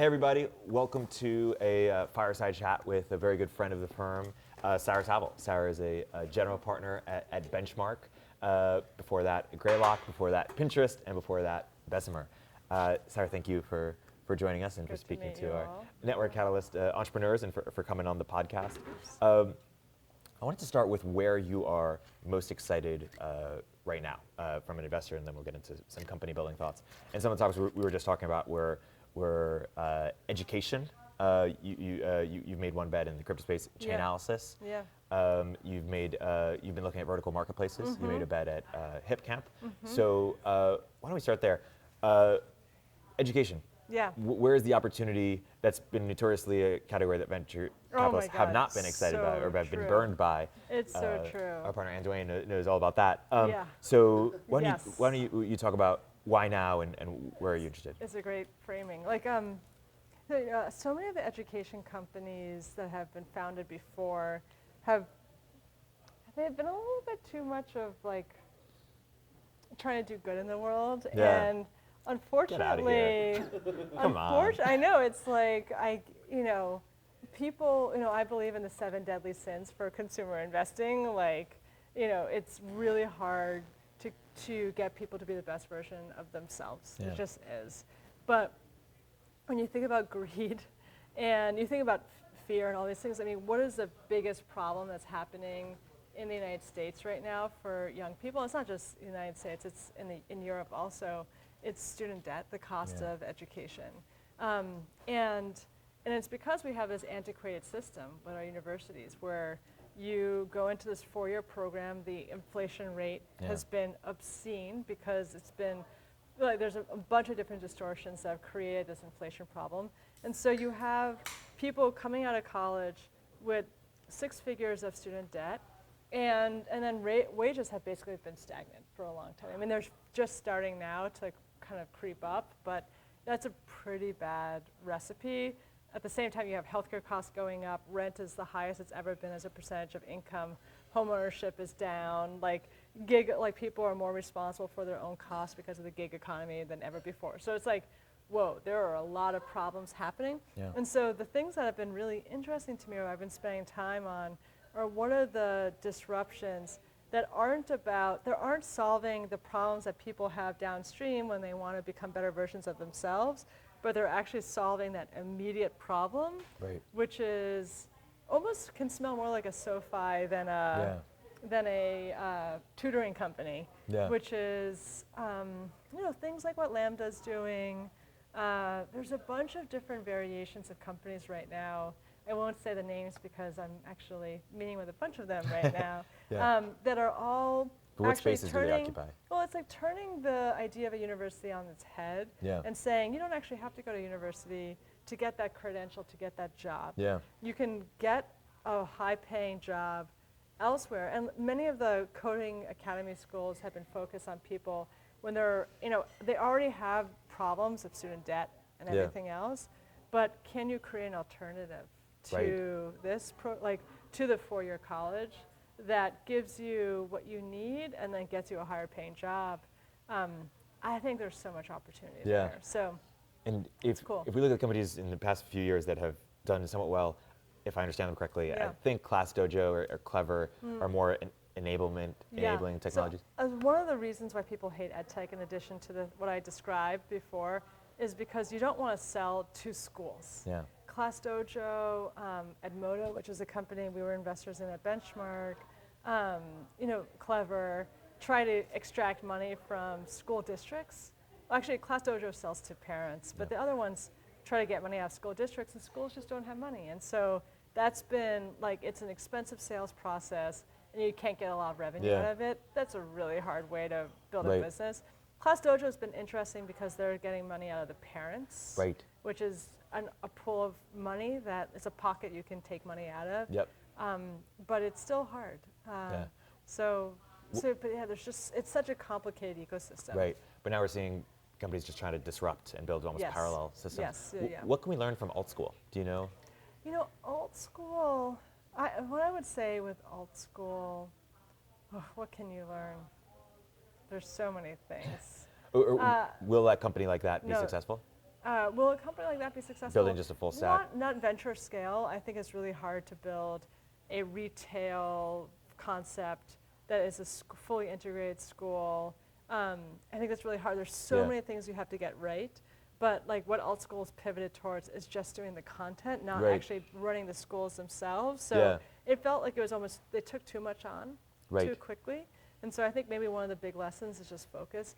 Hey everybody, welcome to a fireside chat with a very good friend of the firm, Sarah Tavel. Sarah is a general partner at Benchmark. Before that, Greylock, before that, Pinterest, and before that, Bessemer. Sarah, thank you for joining us and for speaking to our Network Catalyst entrepreneurs and for coming on the podcast. I wanted to start with where you are most excited right now from an investor, and then we'll get into some company building thoughts. And some of the topics we were just talking about were education. You've made one bet in the crypto space, Chainalysis. Yeah. You've been looking at vertical marketplaces. You made a bet at HipCamp. So why don't we start there? Education. Yeah. Where's the opportunity that's been notoriously a category that venture capitalists have not been excited about or have been burned by? It's so true. Our partner Anne Dwayne knows all about that. Yeah. So why don't you talk about why now and where are you interested? It's a great framing. So many of the education companies that have been founded before they've been a little bit too much of trying to do good in the world. Yeah. And unfortunately, Come on. I know it's people, I believe in the 7 deadly sins for consumer investing. It's really hard to get people to be the best version of themselves. Yeah. It just is. But when you think about greed and you think about fear and all these things, what is the biggest problem that's happening in the United States right now for young people? It's not just the United States, it's in Europe also. It's student debt, the cost of education. And it's because we have this antiquated system with our universities where you go into this 4-year program, the inflation rate has been obscene because it's been, there's a bunch of different distortions that have created this inflation problem. And so you have people coming out of college with 6 figures of student debt, and then wages have basically been stagnant for a long time. They're just starting now to kind of creep up, but that's a pretty bad recipe. At the same time, you have healthcare costs going up. Rent is the highest it's ever been as a percentage of income. Home ownership is down. People are more responsible for their own costs because of the gig economy than ever before. So it's whoa, there are a lot of problems happening. Yeah. And so the things that have been really interesting to me, or I've been spending time on, are what are the disruptions that aren't solving the problems that people have downstream when they want to become better versions of themselves, but they're actually solving that immediate problem, which is almost can smell more like a SoFi than a tutoring company, which is things like what Lambda's doing. There's a bunch of different variations of companies right now. I won't say the names because I'm actually meeting with a bunch of them right now that are all But what spaces do they occupy? Well, it's turning the idea of a university on its head and saying you don't actually have to go to university to get that credential, to get that job. Yeah. You can get a high-paying job elsewhere. And many of the coding academy schools have been focused on people when they already have problems of student debt and everything else, but can you create an alternative to this, to the 4-year college that gives you what you need and then gets you a higher paying job? I think there's so much opportunity there. So, and if we look at companies in the past few years that have done somewhat well, if I understand them correctly, I think ClassDojo or Clever are more enabling technologies. So, one of the reasons why people hate edtech, in addition to what I described before, is because you don't want to sell to schools. Yeah. ClassDojo, Edmodo, which is a company we were investors in at Benchmark, Clever, try to extract money from school districts. Well, actually, ClassDojo sells to parents, but the other ones try to get money out of school districts, and schools just don't have money. And so that's been it's an expensive sales process, and you can't get a lot of revenue out of it. That's a really hard way to build a business. ClassDojo has been interesting because they're getting money out of the parents, which is a pool of money that is a pocket you can take money out of. Yep. But it's still hard. It's such a complicated ecosystem. Right. But now we're seeing companies just trying to disrupt and build almost parallel systems. Yes. What can we learn from alt school? Do you know? Alt school, what I would say with alt school, what can you learn? There's so many things. Will that company like that be successful? Will a company like that be successful? Building just a full stack? Not venture scale. I think it's really hard to build a retail concept that is a fully integrated school. I think that's really hard. There's so many things you have to get right. But like what alt schools pivoted towards is just doing the content, not actually running the schools themselves. So it felt like it was almost, they took too much on too quickly. And so I think maybe one of the big lessons is just focus.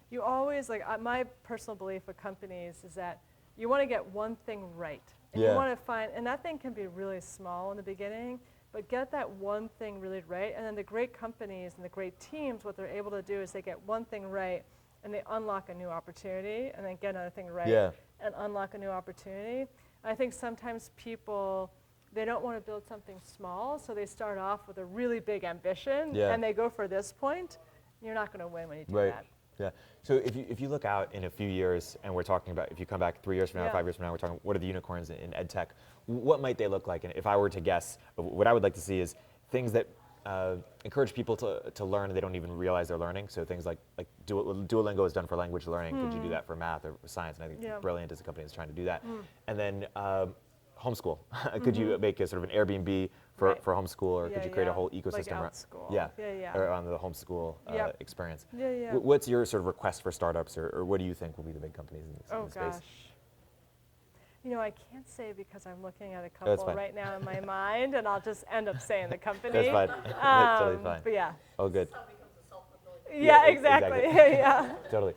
You always, like my personal belief with companies is that you want to get one thing right. And you want to find, and that thing can be really small in the beginning, but get that one thing really right. And then the great companies and the great teams, what they're able to do is they get one thing right and they unlock a new opportunity and then get another thing right and unlock a new opportunity. And I think sometimes people, they don't want to build something small, so they start off with a really big ambition and they go for this point. You're not going to win when you do that. Yeah. So if you look out in a few years and we're talking about, if you come back 3 years from now, 5 years from now, we're talking, what are the unicorns in edtech? What might they look like? And if I were to guess, what I would like to see is things that encourage people to learn and they don't even realize they're learning. So things like Duolingo is done for language learning. Could you do that for math or science? And I think Brilliant as a company is trying to do that. And then homeschool. Could you make a sort of an Airbnb for homeschool, or could you create a whole ecosystem around the homeschool experience? What's your sort of request for startups, or what do you think will be the big companies in this space? You know, I can't say because I'm looking at a couple right now in my mind, and I'll just end up saying the company. That's fine. That's totally fine. But yeah. Oh, good. Exactly. Totally.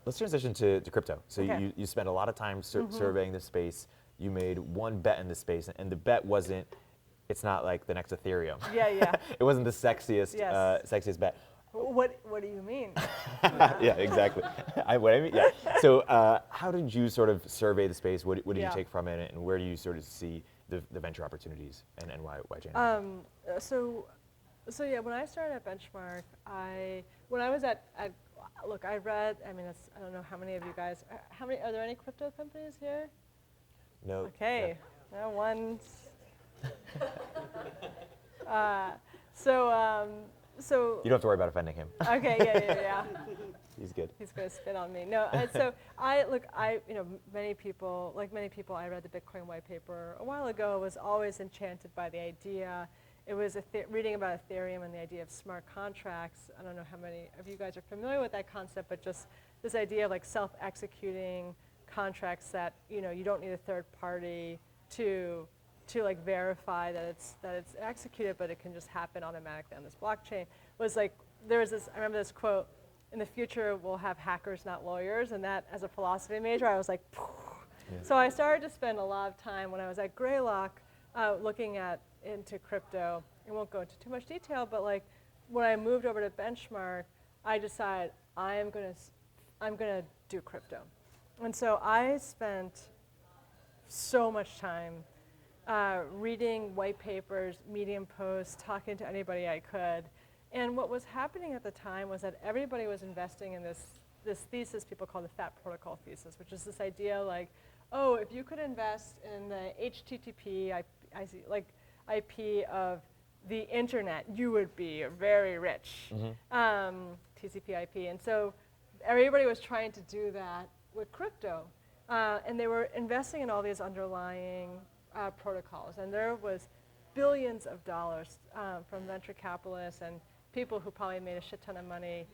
Let's transition to crypto. So you spent a lot of time surveying the space. You made one bet in the space, and the bet wasn't, it's not like the next Ethereum. It wasn't the sexiest bet. What do you mean? Exactly. What I mean, So how did you sort of survey the space? What did you take from it, and where do you sort of see the venture opportunities, and why Chainalysis? So when I started at Benchmark, when I was at look, I read, I mean, I don't know how many of you guys, are there any crypto companies here? No. Okay, no one's. So you don't have to worry about offending him. Okay, yeah. He's good. He's going to spit on me. No, so many people, I read the Bitcoin white paper a while ago, was always enchanted by the idea. It was reading about Ethereum and the idea of smart contracts. I don't know how many of you guys are familiar with that concept, but just this idea of like self-executing contracts that you don't need a third party to like verify that it's executed, but it can just happen automatically on this blockchain. Was like I remember this quote: "In the future, we'll have hackers, not lawyers." And that, as a philosophy major, I was like, So I started to spend a lot of time when I was at Greylock looking into crypto. I won't go into too much detail, but like when I moved over to Benchmark, I decided I'm gonna do crypto. And so I spent so much time reading white papers, Medium posts, talking to anybody I could. And what was happening at the time was that everybody was investing in this thesis people call the fat protocol thesis, which is this idea like, oh, if you could invest in the HTTP IP of the internet, you would be very rich. TCP IP. And so everybody was trying to do that with crypto. And they were investing in all these underlying protocols. And there was billions of dollars from venture capitalists and people who probably made a shit ton of money.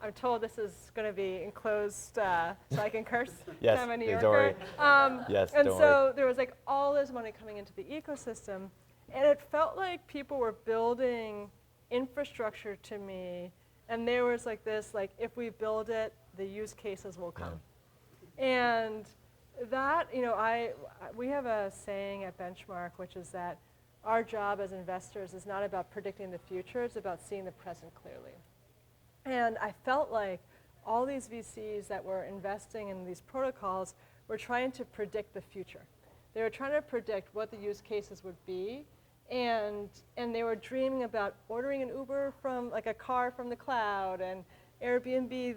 I'm told this is going to be enclosed, so I can curse. Yes, I'm a New don't Yorker. worry. Yes, and don't so worry. there was like all this money coming into the ecosystem, and it felt like people were building infrastructure to me, and there was like this, like if we build it, the use cases will come. And that, we have a saying at Benchmark, which is that our job as investors is not about predicting the future, it's about seeing the present clearly. And I felt like all these VCs that were investing in these protocols were trying to predict the future. They were trying to predict what the use cases would be, and they were dreaming about ordering an Uber from, like a car from the cloud, and Airbnb,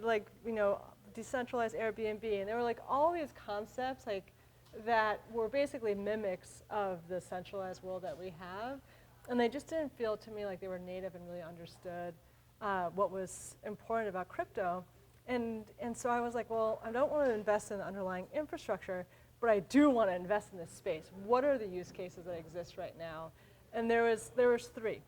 decentralized Airbnb, and there were like all these concepts that were basically mimics of the centralized world that we have, and they just didn't feel to me like they were native and really understood what was important about crypto. And so I was like, well, I don't want to invest in the underlying infrastructure, but I do want to invest in this space. What are the use cases that exist right now? And there was three.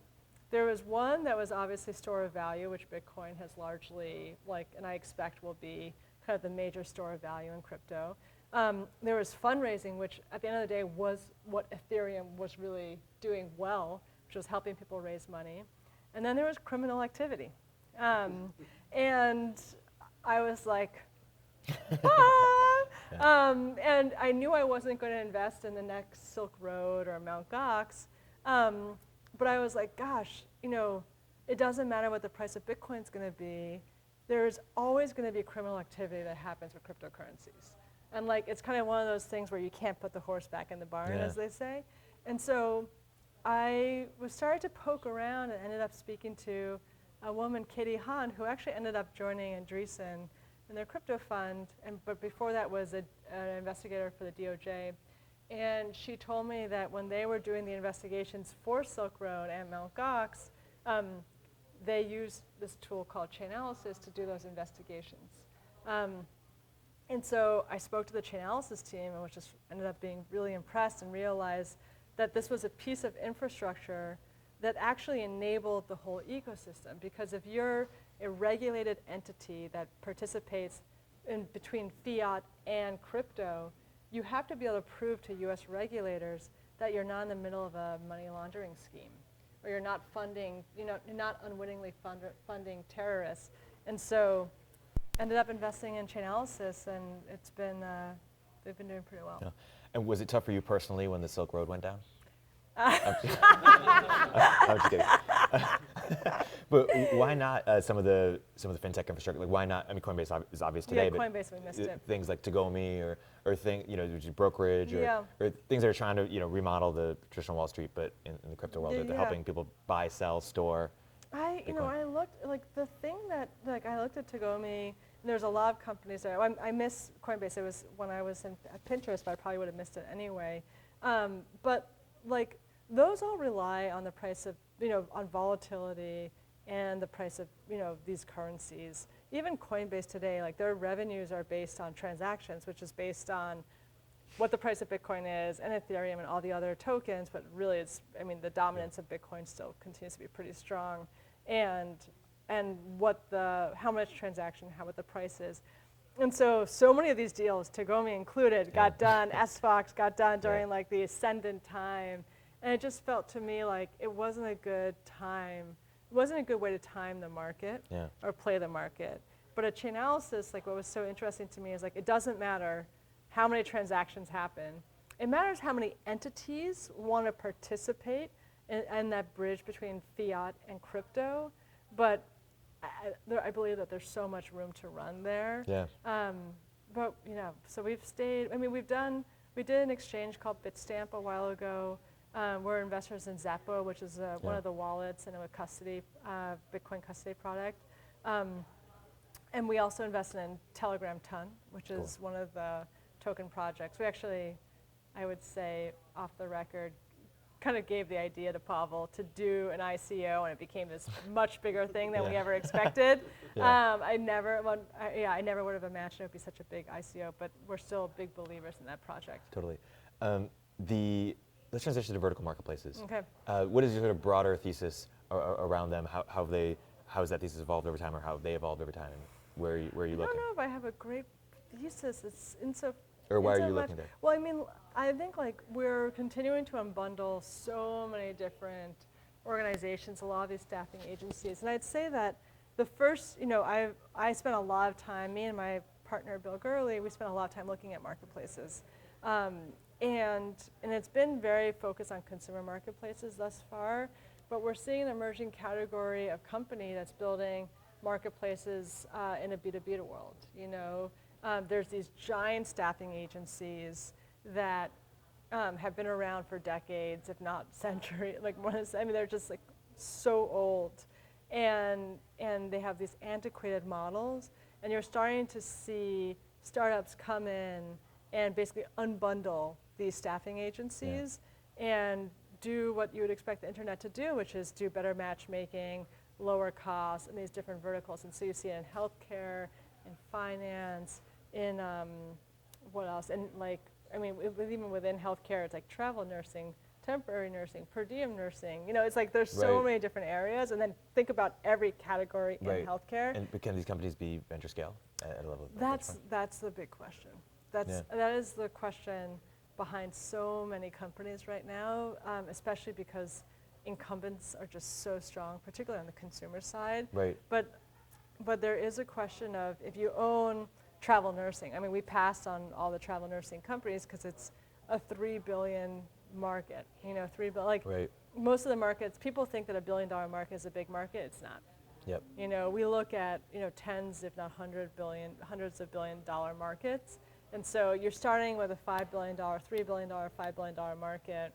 There was one that was obviously store of value, which Bitcoin has largely, and I expect will be kind of the major store of value in crypto. There was fundraising, which at the end of the day was what Ethereum was really doing well, which was helping people raise money. And then there was criminal activity. And I was like, and I knew I wasn't going to invest in the next Silk Road or Mt. Gox, but I was like, gosh, it doesn't matter what the price of Bitcoin's going to be. There's always going to be criminal activity that happens with cryptocurrencies. And it's kind of one of those things where you can't put the horse back in the barn, as they say. And so I was starting to poke around and ended up speaking to a woman, Katie Hahn, who actually ended up joining Andreessen in their crypto fund, but before that was an investigator for the DOJ. And she told me that when they were doing the investigations for Silk Road and Mt. Gox, they used this tool called Chainalysis to do those investigations. And so I spoke to the Chainalysis team and just ended up being really impressed and realized that this was a piece of infrastructure that actually enabled the whole ecosystem. Because if you're a regulated entity that participates in between fiat and crypto, you have to be able to prove to US regulators that you're not in the middle of a money laundering scheme, or you're not funding, you're not unwittingly funding terrorists. And so ended up investing in Chainalysis, and it's been, they've been doing pretty well. Yeah. And was it tough for you personally when the Silk Road went down? I'm just kidding. But why not some of the fintech infrastructure? Why not? I mean, Coinbase is obvious today, Yeah, but Coinbase, we missed it. things like Tagomi or brokerage or things that are trying to remodel the traditional Wall Street, but in the crypto world, they're helping people buy, sell, store. I looked the thing that I looked at Tagomi. And there's a lot of companies there. I miss Coinbase. It was when I was at Pinterest, but I probably would have missed it anyway. But those all rely on the price of, on volatility and the price of, these currencies. Even Coinbase today, their revenues are based on transactions, which is based on what the price of Bitcoin is and Ethereum and all the other tokens, but really the dominance of Bitcoin still continues to be pretty strong. And how much transaction, what the price is. And so many of these deals, Tagomi included, got done, SFOX got done during the ascendant time. And it just felt to me like it wasn't a good time. It wasn't a good way to time the market or play the market. But at Chainalysis, what was so interesting to me is it doesn't matter how many transactions happen. It matters how many entities want to participate in that bridge between fiat and crypto. But I believe that there's so much room to run there. Yeah. But so we've stayed. We did an exchange called Bitstamp a while ago. We're investors in Zappo, which is one of the wallets and a custody, Bitcoin custody product. And we also invested in Telegram Ton, which is one of the token projects. We actually, I would say, off the record, kind of gave the idea to Pavel to do an ICO, and it became this much bigger thing than we ever expected. I never would have imagined it would be such a big ICO, but we're still big believers in that project. Totally. Let's transition to vertical marketplaces. Okay. What is your sort of broader thesis around them? How has that thesis evolved over time, or how have they evolved over time, and where are you looking? I don't know if I have a great thesis. It's Or why are you looking there? Well, I think we're continuing to unbundle so many different organizations, a lot of these staffing agencies. And I'd say that the first, I spent a lot of time, me and my partner Bill Gurley, we spent a lot of time looking at marketplaces. And it's been very focused on consumer marketplaces thus far, but we're seeing an emerging category of company that's building marketplaces in a B2B world. There's these giant staffing agencies that have been around for decades, if not centuries. They're just so old, and they have these antiquated models. And you're starting to see startups come in and basically unbundle these staffing agencies and do what you would expect the internet to do, which is do better matchmaking, lower costs, and these different verticals. And so you see it in healthcare, in finance, in what else? And like, I mean, even within healthcare, it's like travel nursing, temporary nursing, per diem nursing. You know, it's like there's so many different areas, and then think about every category in healthcare. And can these companies be venture scale at a level? That's the big question. That is the question behind so many companies right now, especially because incumbents are just so strong, particularly on the consumer side. Right. But there is a question of if you own travel nursing. I mean, we passed on all the travel nursing companies because it's a $3 billion market. You know, most of the markets, people think that $1 billion market is a big market. It's not. Yep. You know, we look at, you know, tens, if not hundreds of billion-dollar markets. And so you're starting with a $5 billion, $3 billion, $5 billion market.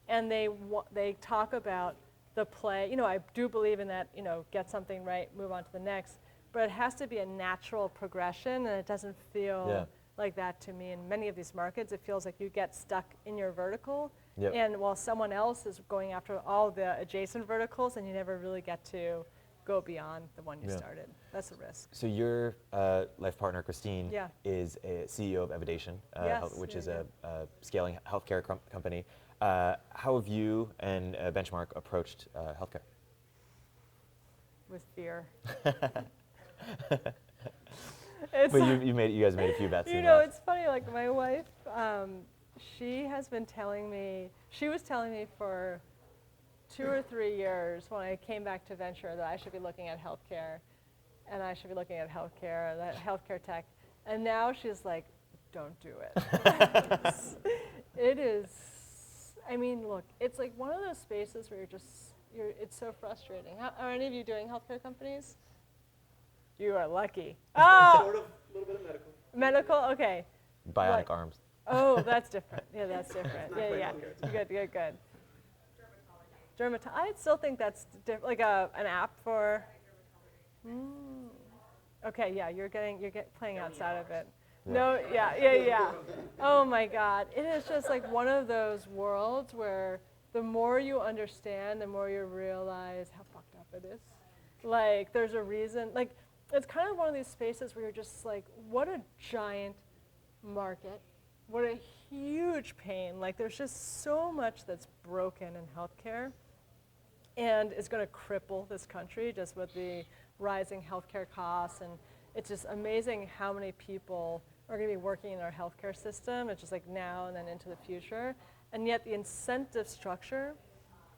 And they talk about the play. You know, I do believe in that, you know, get something right, move on to the next. But it has to be a natural progression, and it doesn't feel like that to me. In many of these markets, it feels like you get stuck in your vertical, and while someone else is going after all the adjacent verticals, and you never really get to go beyond the one you started. That's a risk. So your life partner, Christine, is a CEO of Evidation, which is a scaling healthcare company. How have you and Benchmark approached healthcare? With fear. But you guys made a few bets. You know, it's funny. Like my wife, she has been telling me. She was telling me for 2 or 3 years when I came back to venture that I should be looking at healthcare, and I should be looking at healthcare, that healthcare tech. And now she's like, "Don't do it." It is. I mean, look, it's like one of those spaces where it's so frustrating. Are any of you doing healthcare companies? You are lucky. Oh! Sort of, a little bit of medical. Medical, okay. Bionic arms. Oh, that's different. Yeah, that's different. Yeah. Good. Dermatology. I still think that's like an app for. Okay, yeah, you're playing outside of it. No, yeah. Oh my God, it is just like one of those worlds where the more you understand, the more you realize how fucked up it is. Like, there's a reason. Like, it's kind of one of these spaces where you're just like, what a giant market, what a huge pain. Like, there's just so much that's broken in healthcare, and it's going to cripple this country just with the rising healthcare costs. And it's just amazing how many people are going to be working in our healthcare system. It's just like now and then into the future. And yet the incentive structure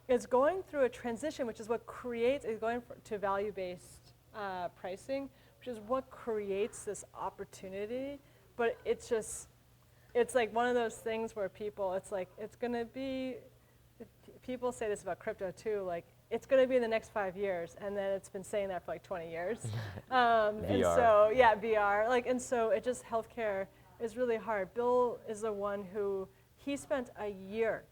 is going through a transition, which is what creates, is going to value-based pricing, which is what creates this opportunity. But it's like one of those things where people, it's going to be, people say this about crypto too, like it's going to be in the next 5 years, and then it's been saying that for like 20 years. VR. And so, yeah, VR. Like, and so it just, healthcare is really hard. Bill is the one who, he spent a year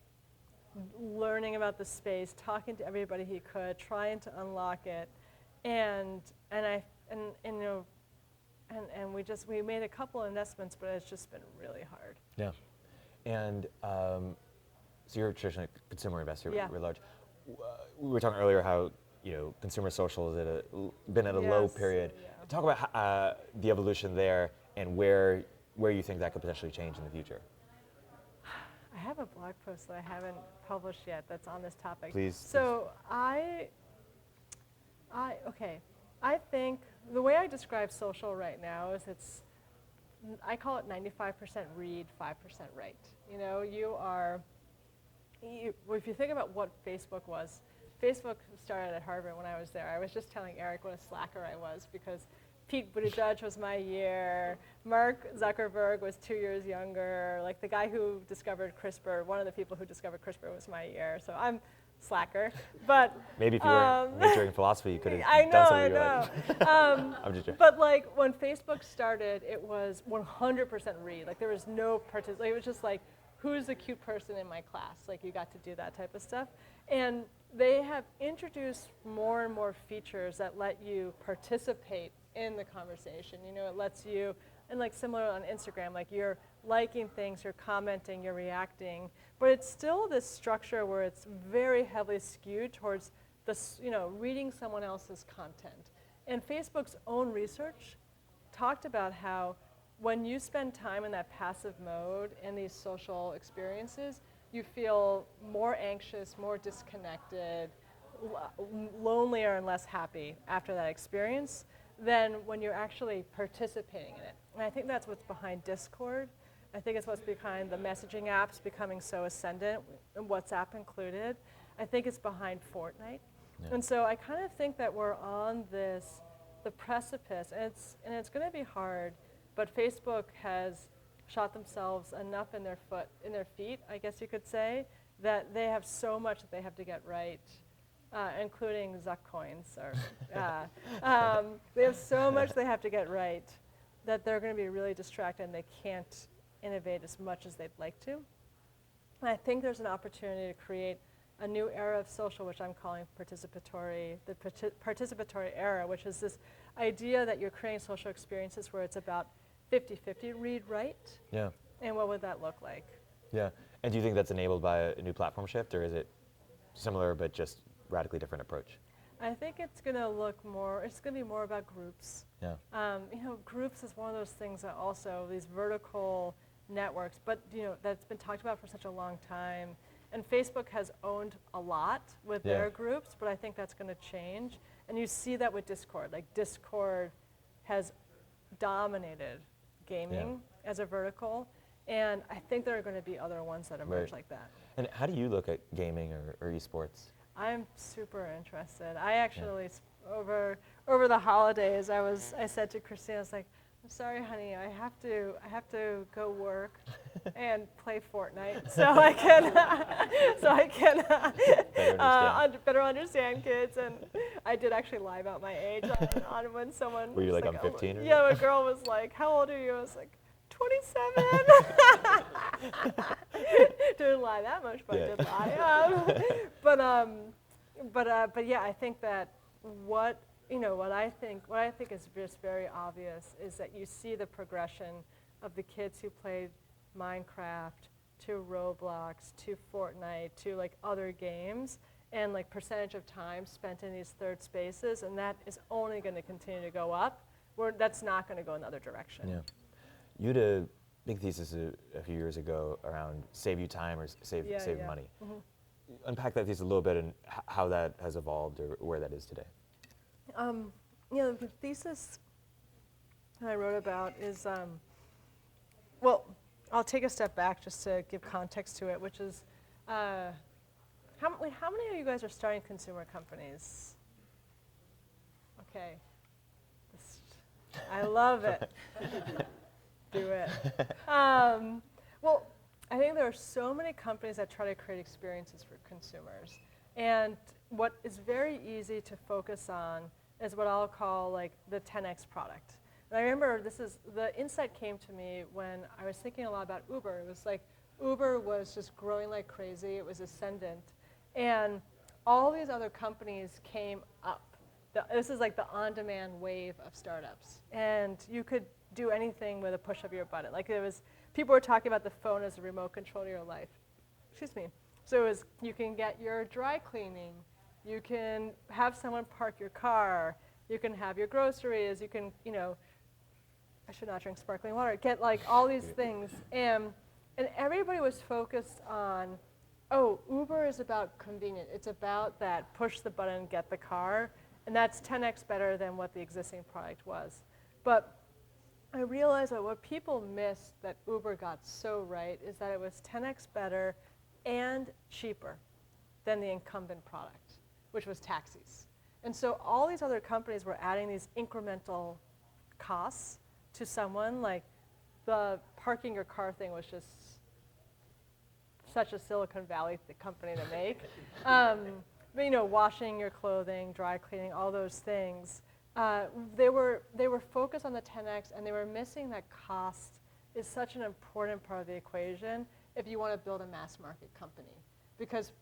learning about the space, talking to everybody he could, trying to unlock it, and we made a couple of investments, but it's just been really hard. Yeah, and so you're a traditional consumer investor, really large. We were talking earlier how consumer social has been at a low period. Yeah. Talk about the evolution there and where you think that could potentially change in the future. I have a blog post that I haven't published yet that's on this topic. Please. So I think the way I describe social right now is I call it 95% read, 5% write. You know, if you think about what Facebook was, Facebook started at Harvard when I was there. I was just telling Erik what a slacker I was because Pete Buttigieg was my year. Mark Zuckerberg was 2 years younger. Like the guy who discovered CRISPR, one of the people who discovered CRISPR was my year. So I'm slacker. But maybe if you weren't majoring in philosophy, you could have done something. I'm just joking. But like when Facebook started, it was 100% read. Like there was no it was just like, who's the cute person in my class? Like you got to do that type of stuff. And they have introduced more and more features that let you participate in the conversation. You know, it lets you, and like similar on Instagram, like you're liking things, you're commenting, you're reacting, but it's still this structure where it's very heavily skewed towards reading someone else's content. And Facebook's own research talked about how when you spend time in that passive mode in these social experiences, you feel more anxious, more disconnected, lonelier and less happy after that experience than when you're actually participating in it. And I think that's what's behind Discord. I think it's what's behind the messaging apps becoming so ascendant, and WhatsApp included. I think it's behind Fortnite. Yeah. And so I kind of think that we're on the precipice, and it's going to be hard, but Facebook has shot themselves enough in their feet, I guess you could say, that they have so much that they have to get right, including Zuck coins. They have so much they have to get right that they're going to be really distracted and they can't innovate as much as they'd like to. And I think there's an opportunity to create a new era of social, which I'm calling participatory era, which is this idea that you're creating social experiences where it's about 50-50 read-write. Yeah. And what would that look like? Yeah. And do you think that's enabled by a new platform shift, or is it similar but just radically different approach? I think it's going to be more about groups. Yeah. Groups is one of those things that also, these vertical networks, but that's been talked about for such a long time. And Facebook has owned a lot with their groups, but I think that's going to change. And you see that with Discord. Like Discord has dominated gaming as a vertical, and I think there are going to be other ones that emerge like that. And how do you look at gaming or esports? I'm super interested. I actually, over the holidays, I said to Christina, I was like, I'm sorry, honey, I have to go work and play Fortnite so I can better understand kids. And I did actually lie about my age on when someone. Were you like, I'm 15? Yeah, a girl was like, how old are you? I was like, 27. Didn't lie that much, but I did lie. But yeah, I think that what I think is just very obvious is that you see the progression of the kids who played Minecraft to Roblox to Fortnite to like other games, and like percentage of time spent in these third spaces, and that is only going to continue to go up. That's not going to go in the other direction. Yeah. You had a big thesis a few years ago around save you time or save money. Mm-hmm. Unpack that thesis a little bit and how that has evolved or where that is today. The thesis I wrote about is, well, I'll take a step back just to give context to it, which is, how many of you guys are starting consumer companies? Okay. I love it. Do it. Well, I think there are so many companies that try to create experiences for consumers. And what is very easy to focus on is what I'll call like the 10x product. And I remember the insight came to me when I was thinking a lot about Uber. It was like Uber was just growing like crazy. It was ascendant. And all these other companies came up. This is like the on-demand wave of startups. And you could do anything with a push of your button. Like people were talking about the phone as a remote control to your life. Excuse me. So it was, you can get your dry cleaning. You can have someone park your car. You can have your groceries. You can, I should not drink sparkling water. Get like all these things. And everybody was focused on, Uber is about convenience. It's about that push the button, get the car. And that's 10x better than what the existing product was. But I realized that what people missed that Uber got so right is that it was 10x better and cheaper than the incumbent product, which was taxis. And so all these other companies were adding these incremental costs to someone, like the parking your car thing was just such a Silicon Valley company to make. But washing your clothing, dry cleaning, all those things. They were focused on the 10x, and they were missing that cost is such an important part of the equation if you want to build a mass market company. Because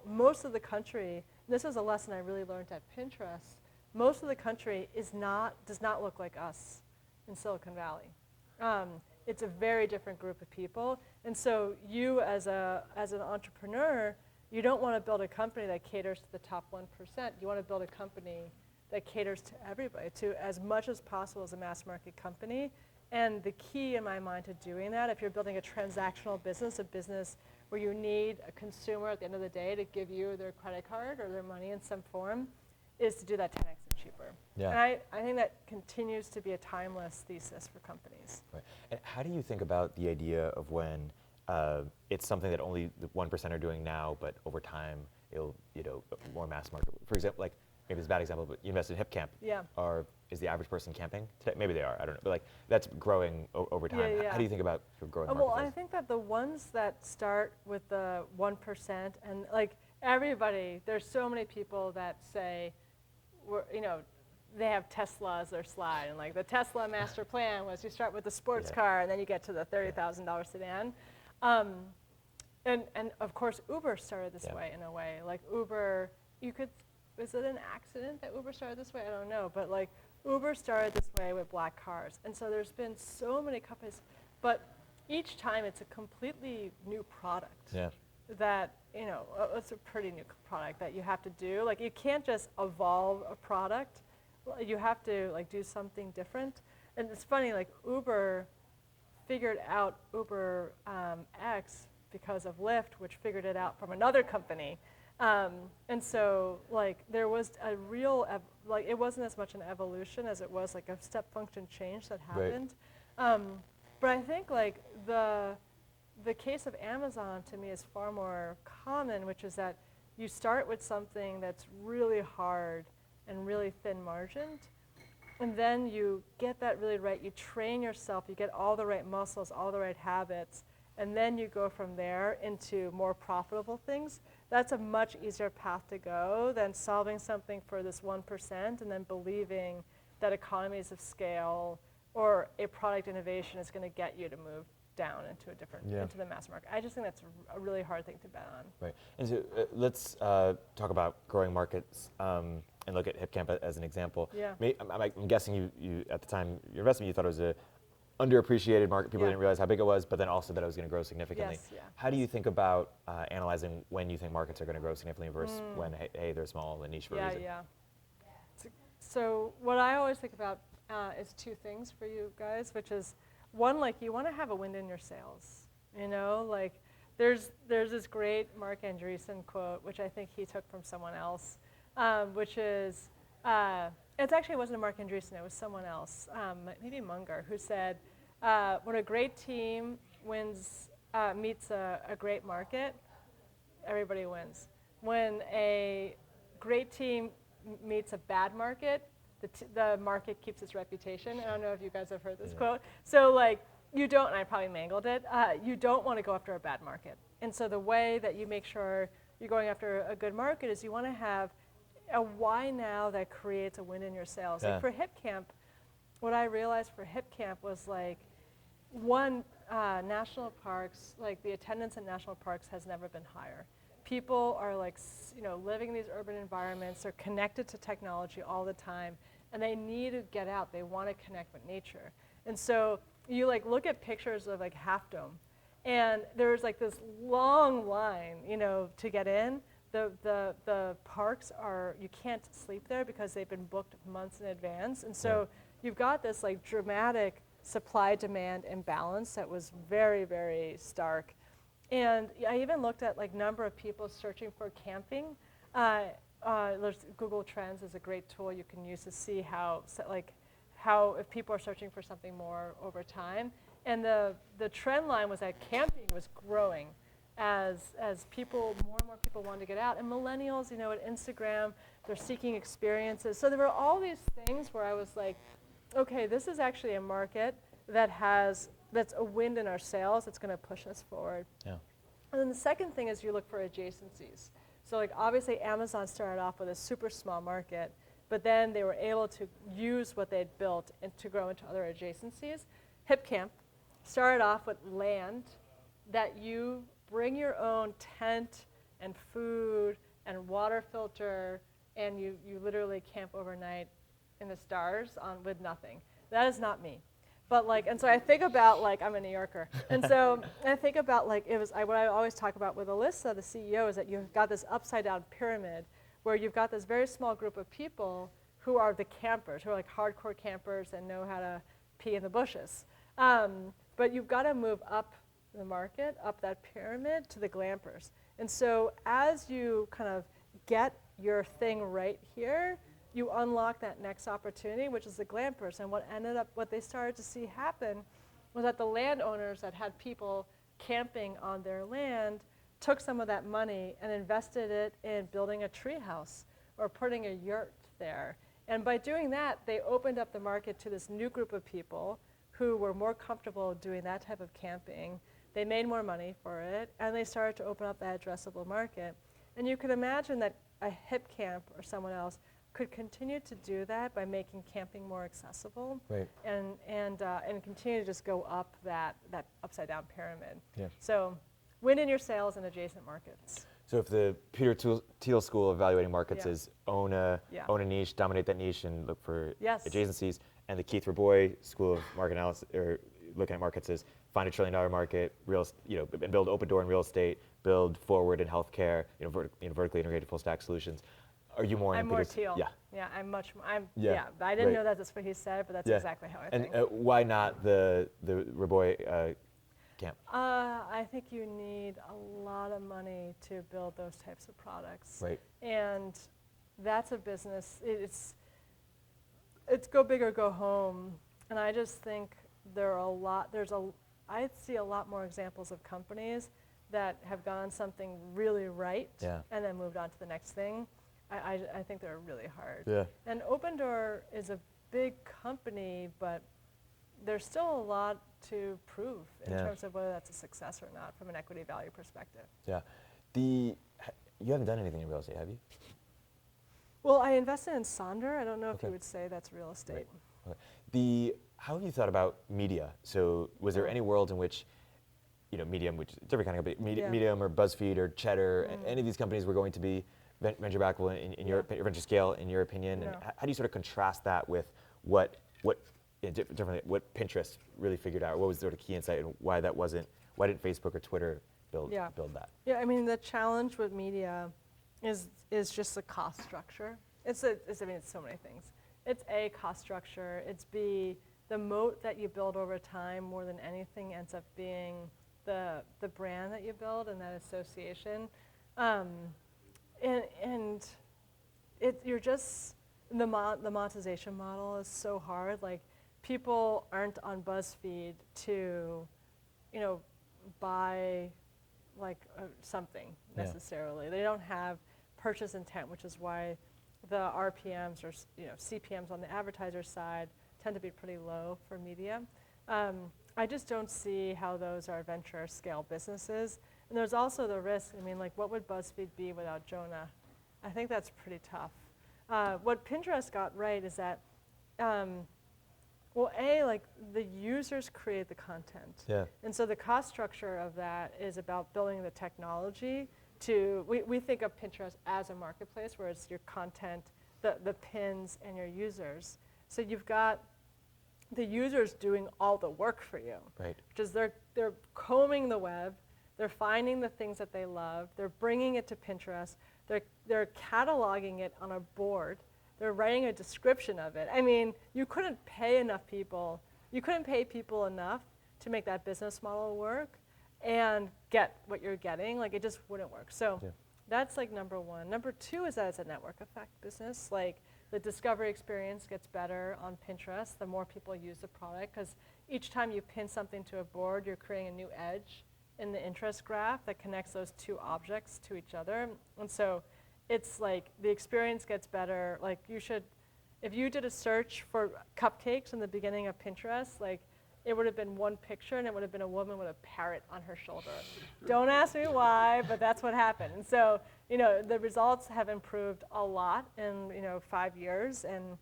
most of the country, this is a lesson I really learned at Pinterest, most of the country does not look like us in Silicon Valley. It's a very different group of people. And so you as an entrepreneur, you don't want to build a company that caters to the top 1%. You want to build a company that caters to everybody, to as much as possible as a mass market company. And the key in my mind to doing that, if you're building a transactional business, a business where you need a consumer at the end of the day to give you their credit card or their money in some form, is to do that 10x and cheaper. Yeah. And I think that continues to be a timeless thesis for companies. Right. And how do you think about the idea of when it's something that only the 1% are doing now, but over time it'll, more mass market? For example, like maybe it's a bad example, but you invested in HipCamp. Yeah. Is the average person camping today? Maybe they are, I don't know. But like that's growing over time. Yeah, yeah. How do you think about your growing Well, marketplace? I think that the ones that start with the 1% and like everybody, there's so many people that say, they have Tesla as their slide, and like the Tesla master plan was you start with the sports car and then you get to the $30,000 sedan. And of course Uber started this way in a way. Like Uber, is it an accident that Uber started this way? I don't know, but like Uber started this way with black cars. And so there's been so many companies, but each time it's a completely new product. Yeah. That, it's a pretty new product that you have to do. Like you can't just evolve a product. You have to like do something different. And it's funny, like Uber figured out Uber X because of Lyft, which figured it out from another company. And so like there was a real, it wasn't as much an evolution as it was like a step function change that happened. Right. But I think like the case of Amazon to me is far more common, which is that you start with something that's really hard and really thin margined, and then you get that really right, you train yourself, you get all the right muscles, all the right habits, and then you go from there into more profitable things. That's a much easier path to go than solving something for this 1% and then believing that economies of scale or a product innovation is going to get you to move down into a different, into the mass market. I just think that's a really hard thing to bet on. Right, and so let's talk about growing markets and look at HipCamp as an example. Yeah. I'm guessing you at the time your investment, you thought it was a underappreciated market. People didn't realize how big it was, but then also that it was going to grow significantly. Yes, yeah. How do you think about analyzing when you think markets are going to grow significantly versus when, hey, they're small and niche for a reason? Yeah. So what I always think about is two things for you guys, which is one, like you want to have a wind in your sails. Like there's this great Mark Andreessen quote, which I think he took from someone else, which is, it actually wasn't a Mark Andreessen, it was someone else, maybe Munger, who said, when a great team meets a great market, everybody wins. When a great team meets a bad market, the market keeps its reputation. I don't know if you guys have heard this quote. So like, you don't, and I probably mangled it, you don't want to go after a bad market. And so the way that you make sure you're going after a good market is you want to have a why now that creates a win in your sales. Like for HipCamp, what I realized for HipCamp was like, one, national parks, like the attendance in national parks has never been higher. People are like, living in these urban environments, they're connected to technology all the time, and they need to get out, they want to connect with nature. And so you like look at pictures of like Half Dome, and there's like this long line, to get in. The parks you can't sleep there because they've been booked months in advance. And so you've got this like dramatic supply-demand imbalance that was very, very stark. And I even looked at like number of people searching for camping. Google Trends is a great tool you can use to see how if people are searching for something more over time. And the trend line was that camping was growing as more and more people wanted to get out. And millennials, at Instagram, they're seeking experiences. So there were all these things where I was like, okay, this is actually a market that's a wind in our sails that's going to push us forward. Yeah. And then the second thing is you look for adjacencies. So like obviously Amazon started off with a super small market, but then they were able to use what they had built and to grow into other adjacencies. HipCamp started off with land that you bring your own tent and food and water filter, and you literally camp overnight in the stars with nothing. That is not me. But like, and so I think about like, I'm a New Yorker. And so I think about like, what I always talk about with Alyssa, the CEO, is that you've got this upside down pyramid where you've got this very small group of people who are the campers, who are like hardcore campers and know how to pee in the bushes. But you've got to move up the market, up that pyramid to the glampers. And so as you kind of get your thing right here, you unlock that next opportunity, which is the glampers. And what they started to see happen was that the landowners that had people camping on their land took some of that money and invested it in building a tree house or putting a yurt there. And by doing that, they opened up the market to this new group of people who were more comfortable doing that type of camping. They made more money for it, and they started to open up that addressable market. And you could imagine that a hip camp or someone else could continue to do that by making camping more accessible, Right. and continue to just go up that upside down pyramid. Yeah. So win in your sales in adjacent markets. So if the Peter Thiel School of Evaluating Markets Yeah. is own a niche, dominate that niche, and look for Yes. adjacencies, and the Keith Rabois School of Market Analysis or looking at markets is find $1 trillion market, and build open door in real estate, build forward in healthcare, vertically integrated full stack solutions. Are you more? I'm more Thiel. Yeah. Yeah, I'm much more. But I Right. didn't know that's what he said, but that's exactly how I think. And why not the Rabois camp? I think you need a lot of money to build those types of products. Right. And that's a business. It's go big or go home. And I just think I see a lot more examples of companies that have gone something really right and then moved on to the next thing. I think they're really hard. Yeah. And Opendoor is a big company, but there's still a lot to prove in terms of whether that's a success or not from an equity value perspective. Yeah. You haven't done anything in real estate, have you? Well, I invested in Sonder. I don't know if you would say that's real estate. Right. Okay. How have you thought about media? So was there any world in which, Medium, which is a different kind of company, Medium or BuzzFeed or Cheddar, any of these companies were going to be venture backable in your venture scale, in your opinion? No. And how do you sort of contrast that with what Pinterest really figured out? What was sort of key insight and why didn't Facebook or Twitter build that? Yeah, I mean, the challenge with media is just the cost structure. It's so many things. It's A, cost structure. It's B, the moat that you build over time more than anything ends up being the brand that you build and that association. The monetization model is so hard. Like, people aren't on BuzzFeed to, buy something necessarily. They don't have purchase intent, which is why the RPMs or CPMs on the advertiser side tend to be pretty low for media. I just don't see how those are venture scale businesses. And there's also the risk. I mean, what would BuzzFeed be without Jonah? I think that's pretty tough. What Pinterest got right is that, the users create the content. Yeah. And so the cost structure of that is about building the technology we think of Pinterest as a marketplace where it's your content, the pins, and your users. So you've got the users doing all the work for you. Right. Which is they're combing the web, they're finding the things that they love, they're bringing it to Pinterest, they're cataloging it on a board, they're writing a description of it. I mean, you couldn't pay people enough to make that business model work and get what you're getting. It just wouldn't work. So that's number one. Number two is that it's a network effect business. The discovery experience gets better on Pinterest the more people use the product, because each time you pin something to a board, you're creating a new edge in the interest graph that connects those two objects to each other. And so it's the experience gets better. If you did a search for cupcakes in the beginning of Pinterest, it would have been one picture and it would have been a woman with a parrot on her shoulder. Don't ask me why, but that's what happened. And so, the results have improved a lot in, 5 years, and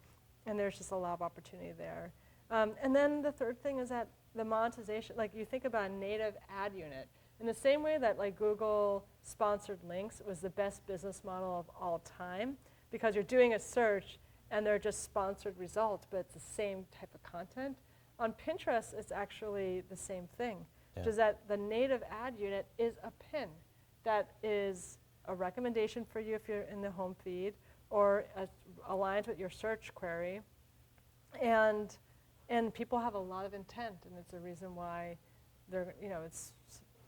there's just a lot of opportunity there. And then the third thing is that the monetization, you think about a native ad unit. In the same way that Google sponsored links was the best business model of all time, because you're doing a search and they're just sponsored results, but it's the same type of content. On Pinterest, it's actually the same thing, which is that the native ad unit is a pin that is a recommendation for you if you're in the home feed, or aligns with your search query, and people have a lot of intent, and it's a reason why it's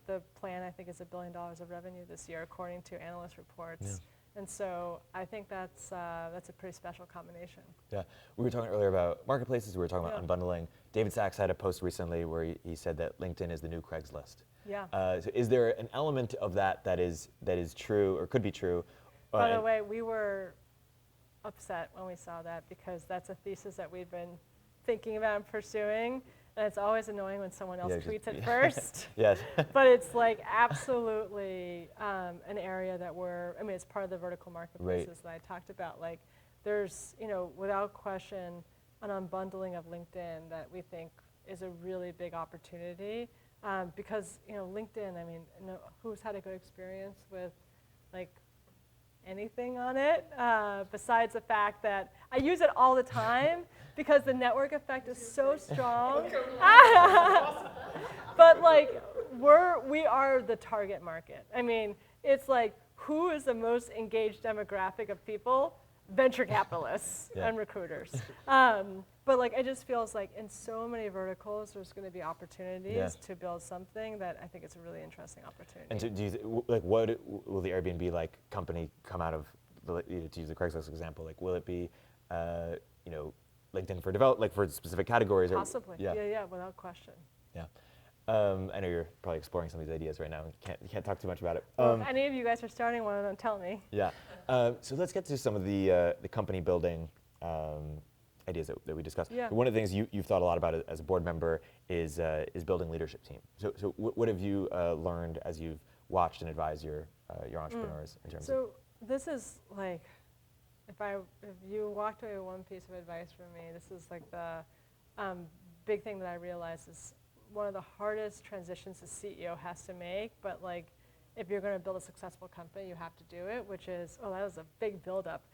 the plan, I think, is $1 billion of revenue this year, according to analyst reports. Yeah. And so I think that's a pretty special combination. Yeah, we were talking earlier about marketplaces. We were talking about unbundling. David Sachs had a post recently where he said that LinkedIn is the new Craigslist. Yeah. So is there an element of that is true or could be true? By the way, we were upset when we saw that because that's a thesis that we'd been thinking about and pursuing. And it's always annoying when someone else tweets it first. Yes. But it's like absolutely an area that it's part of the vertical marketplaces that I talked about. Like there's, without question, an unbundling of LinkedIn that we think is a really big opportunity. Because, LinkedIn, who's had a good experience with like anything on it besides the fact that I use it all the time because the network effect is so strong. But like we are the target market. It's like who is the most engaged demographic of people? Venture capitalists and recruiters. But like it just feels like in so many verticals there's going to be opportunities to build something that I think it's a really interesting opportunity. And so do you what will the Airbnb like company come out of to use the Craigslist example? Like will it be LinkedIn for for specific categories? Possibly. Yeah, without question. Yeah. I know you're probably exploring some of these ideas right now. You can't talk too much about it. Well, if any of you guys are starting one, don't tell me. Yeah. So let's get to some of the company building ideas that we discussed. Yeah. One of the things you've thought a lot about as a board member is building leadership team. So what have you learned as you've watched and advised your entrepreneurs in terms of? So this is like, if you walked away with one piece of advice from me, this is like the big thing that I realized is one of the hardest transitions the CEO has to make, but like if you're going to build a successful company, you have to do it, which is, that was a big buildup,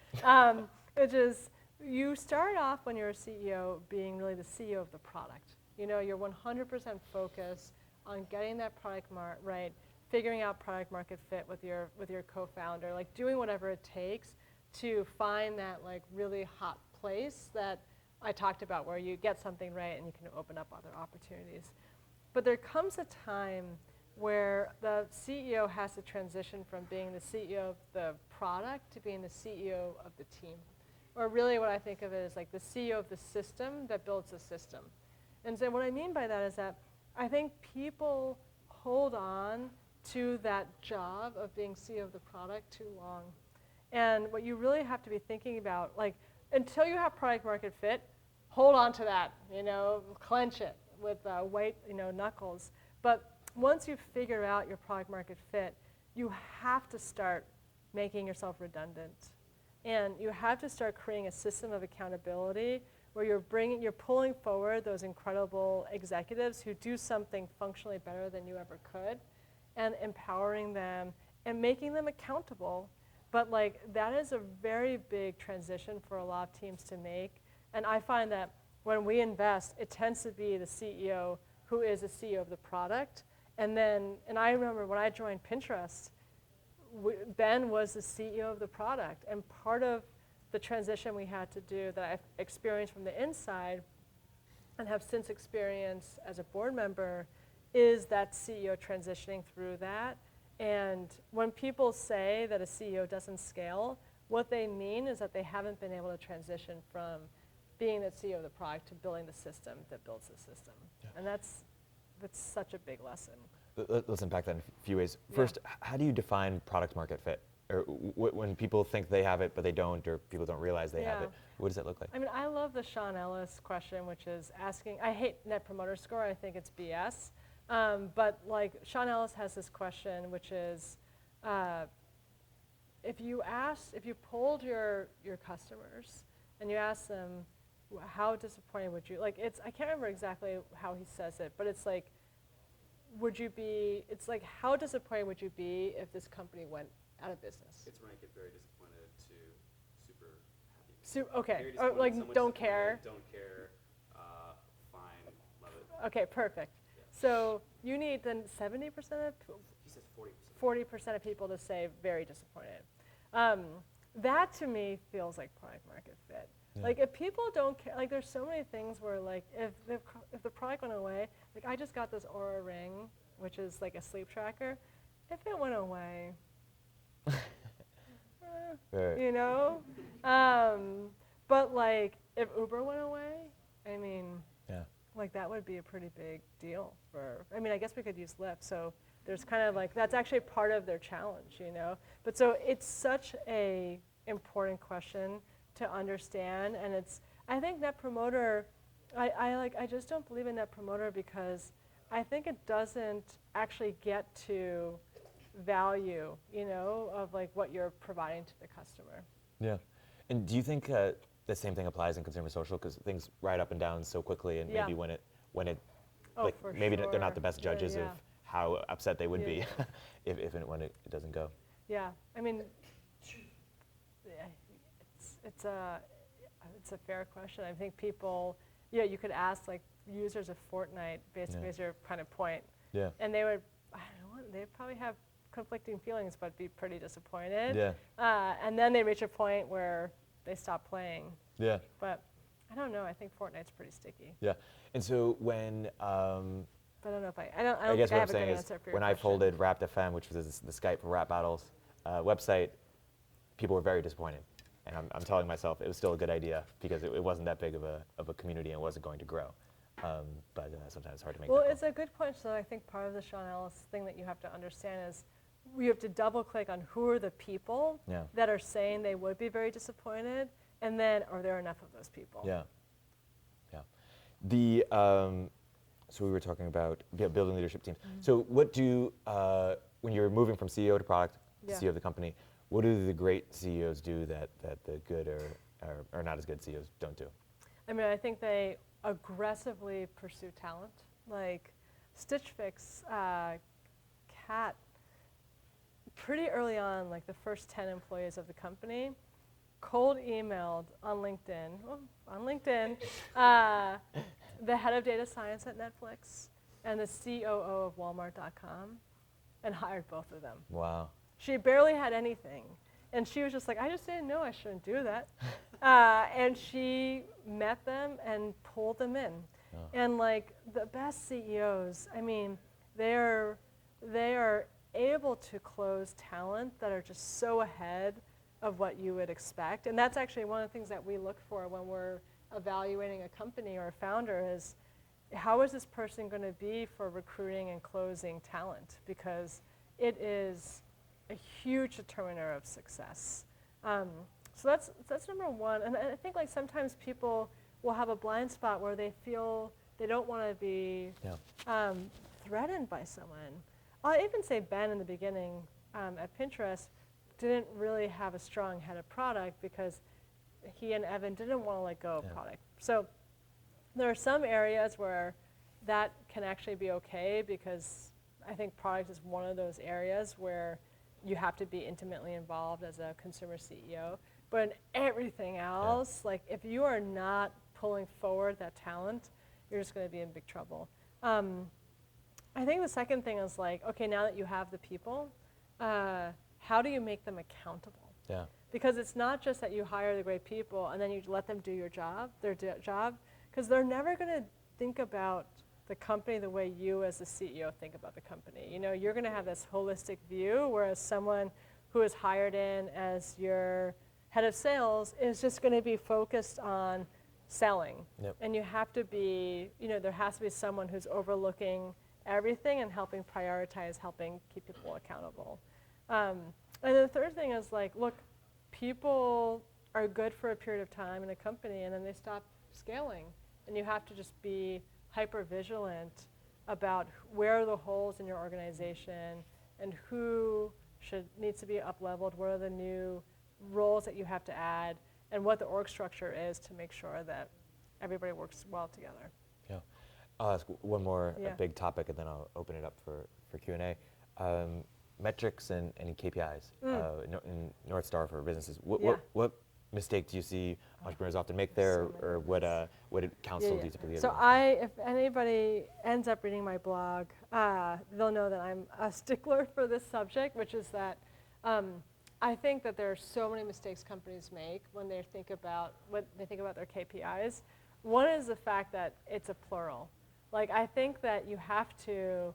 which is you start off when you're a CEO being really the CEO of the product. You're 100% focused on getting that product right, figuring out product market fit with your co-founder, like doing whatever it takes to find that like really hot place that I talked about where you get something right and you can open up other opportunities. But there comes a time where the CEO has to transition from being the CEO of the product to being the CEO of the team. Or really what I think of it as like the CEO of the system that builds the system. And so what I mean by that is that I think people hold on to that job of being CEO of the product too long. And what you really have to be thinking about, like until you have product market fit, hold on to that, clench it with white, knuckles. But once you figure out your product market fit, you have to start making yourself redundant. And you have to start creating a system of accountability where you're pulling forward those incredible executives who do something functionally better than you ever could and empowering them and making them accountable. But like that is a very big transition for a lot of teams to make. And I find that when we invest, it tends to be the CEO who is the CEO of the product. And I remember when I joined Pinterest, Ben was the CEO of the product. And part of the transition we had to do that I've experienced from the inside and have since experienced as a board member is that CEO transitioning through that. And when people say that a CEO doesn't scale, what they mean is that they haven't been able to transition from being the CEO of the product to building the system that builds the system. Yeah. And that's such a big lesson. Let's unpack that in a few ways. First, how do you define product market fit? Or when people think they have it but they don't, or people don't realize they have it, what does that look like? I love the Chainalysis question, which is asking, I hate Net Promoter Score, I think it's BS. But like Chainalysis has this question, which is, if you polled your customers and you asked them, how disappointed would you, I can't remember exactly how he says it, but it's like, how disappointed would you be if this company went out of business? It's rank it very disappointed to super happy. Okay, like don't care. Don't care, fine, love it. Okay, perfect. Yeah. So you need then 70% of, he says 40%. 40% of people to say very disappointed. that to me feels like product market fit. Yeah. Like if people don't care, like there's so many things where like if the product went away, like I just got this Aura Ring, which is like a sleep tracker. If it went away, Right. you know, but like if Uber went away, I mean, Yeah. like that would be a pretty big deal for, I mean, I guess we could use Lyft, so there's kind of like, that's actually part of their challenge, you know? But so it's such a important question to understand, and it's, I think Net Promoter, I just don't believe in Net Promoter because I think it doesn't actually get to value, you know, of like what you're providing to the customer. Yeah. And do you think the same thing applies in consumer social? Because things ride up and down so quickly, and Yeah. maybe when it Oh, like for maybe they're not the sure. best judges Yeah. of how upset they would Yeah, be yeah. if and when it doesn't go. Yeah, I mean, yeah, it's a fair question. I think people, yeah, you could ask like users of Fortnite basically Yeah. as your kind of point, Yeah. and they would, I don't know, they'd probably have conflicting feelings, but be pretty disappointed. Yeah. And then they reach a point where they stop playing. Yeah. But I don't know. I think Fortnite's pretty sticky. Yeah. And so when But I don't know if I don't I guess think I what I'm have a good saying is answer for your when I question. folded Wrapped FM, which was the Skype for rap battles website, people were very disappointed. And I'm telling myself it was still a good idea because it wasn't that big of a community and it wasn't going to grow. But sometimes it's hard to make Well, that call. it's a good point. So I think part of the Chainalysis thing that you have to understand is you have to double click on who are the people Yeah. that are saying they would be very disappointed, and then are there enough of those people? Yeah. Yeah. The so we were talking about building leadership teams. So what do when you're moving from CEO to product to Yeah. CEO of the company, what do the great CEOs do that the good or not as good CEOs don't do? I mean, I think they aggressively pursue talent. Like Stitch Fix, Kat, pretty early on, like the first 10 employees of the company, cold emailed on LinkedIn, the head of data science at Netflix and the COO of Walmart.com and hired both of them. Wow. She barely had anything. And she was just like, I just didn't know I shouldn't do that. And she met them and pulled them in. Oh. And like the best CEOs, I mean, they are able to close talent that are just so ahead of what you would expect. And that's actually one of the things that we look for when we're evaluating a company or a founder is, how is this person going to be for recruiting and closing talent? Because it is a huge determiner of success. So that's number one. And I think like sometimes people will have a blind spot where they feel they don't want to be threatened by someone. I'll even say Ben in the beginning at Pinterest didn't really have a strong head of product because he and Evan didn't want to let go of product. So there are some areas where that can actually be okay because I think product is one of those areas where you have to be intimately involved as a consumer CEO. But in everything else, like if you are not pulling forward that talent, you're just going to be in big trouble. I think the second thing is like, okay, now that you have the people, how do you make them accountable? Yeah. Because it's not just that you hire the great people and then you let them do your job, their job, because they're never going to think about the company the way you as the CEO think about the company. You know, you're going to have this holistic view, whereas someone who is hired in as your head of sales is just going to be focused on selling. Yep. And you have to be, you know, there has to be someone who's overlooking everything and helping prioritize, helping keep people accountable. And the third thing is like, look, people are good for a period of time in a company and then they stop scaling. And you have to just be hyper vigilant about where are the holes in your organization and who needs to be up-leveled, what are the new roles that you have to add, and what the org structure is to make sure that everybody works well together. Yeah. I'll ask one more big topic and then I'll open it up for Q&A. Metrics and any KPIs, in North Star for businesses. What mistake do you see entrepreneurs often make there, or what counsel do you typically give? So if anybody ends up reading my blog, they'll know that I'm a stickler for this subject, which is that I think that there are so many mistakes companies make when they think about their KPIs. One is the fact that it's a plural. Like, I think that you have to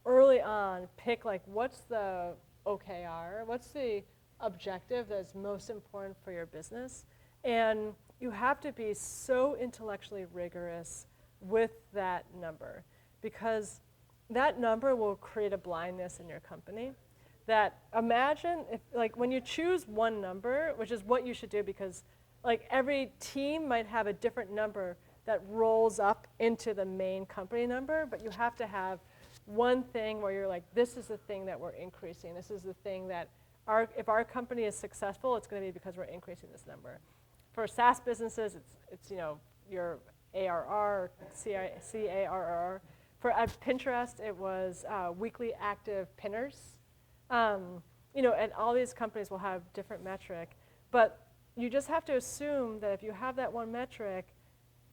early on pick, like, what's the OKR, what's the objective that's most important for your business, and you have to be so intellectually rigorous with that number, because that number will create a blindness in your company. That imagine if, like, when you choose one number, which is what you should do, because like every team might have a different number that rolls up into the main company number, but you have to have one thing where you're like, this is the thing that we're increasing. This is the thing that if our company is successful, it's going to be because we're increasing this number. For SaaS businesses, it's your ARR, CARR. For at Pinterest, it was weekly active pinners. And all these companies will have different metric, but you just have to assume that if you have that one metric,